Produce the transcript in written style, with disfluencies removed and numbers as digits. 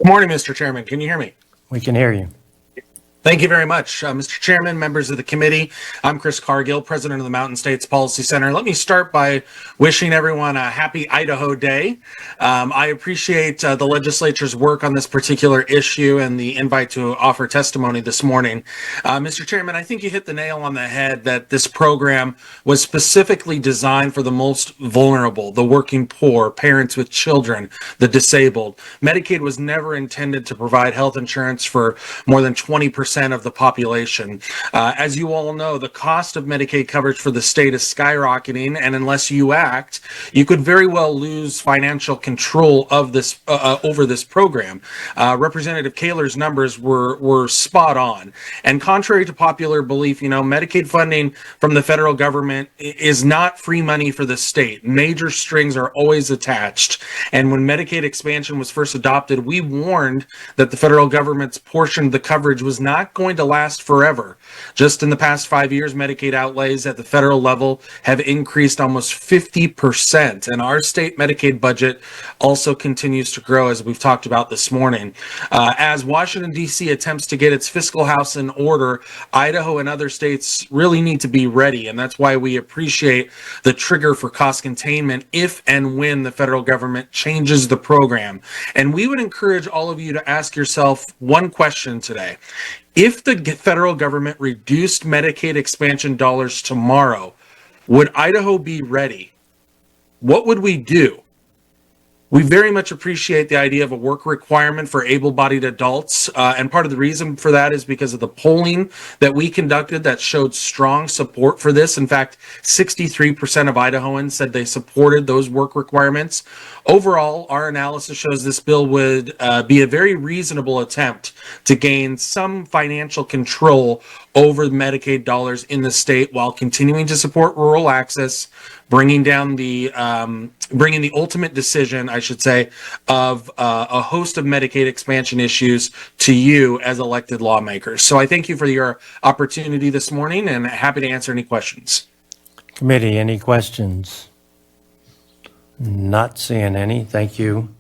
Good morning, Mr. Chairman. Can you hear me? We can hear you. Thank you very much. Mr. Chairman, members of the committee, I'm Chris Cargill, president of the Mountain States Policy Center. Let me start by wishing everyone a happy Idaho Day. I appreciate the legislature's work on this particular issue and the invite to offer testimony this morning. Mr. Chairman, I think you hit the nail on the head that this program was specifically designed for the most vulnerable, the working poor, parents with children, the disabled. Medicaid was never intended to provide health insurance for more than 20% of the population. As you all know, the cost of Medicaid coverage for the state is skyrocketing, and unless you act, you could very well lose financial control of this over this program. Representative Kaler's numbers were spot on, and contrary to popular belief, Medicaid funding from the federal government is not free money for the state. Major strings are always attached, and when Medicaid expansion was first adopted, we warned that the federal government's portion of the coverage was not going to last forever. Just in the past 5 years, Medicaid outlays at the federal level have increased almost 50%, and our state Medicaid budget also continues to grow, as we've talked about this morning. As Washington, D.C. attempts to get its fiscal house in order, Idaho and other states really need to be ready, and that's why we appreciate the trigger for cost containment if and when the federal government changes the program. And we would encourage all of you to ask yourself one question today. If the federal government reduced Medicaid expansion dollars tomorrow, would Idaho be ready? What would we do? We very much appreciate the idea of a work requirement for able-bodied adults, and part of the reason for that is because of the polling that we conducted that showed strong support for this. In fact, 63% of Idahoans said they supported those work requirements. Overall, our analysis shows this bill would be a very reasonable attempt to gain some financial control over Medicaid dollars in the state while continuing to support rural access, bringing the ultimate decision, I should say, of a host of Medicaid expansion issues to you as elected lawmakers. So I thank you for your opportunity this morning and happy to answer any questions. Committee, any questions? Not seeing any. Thank you.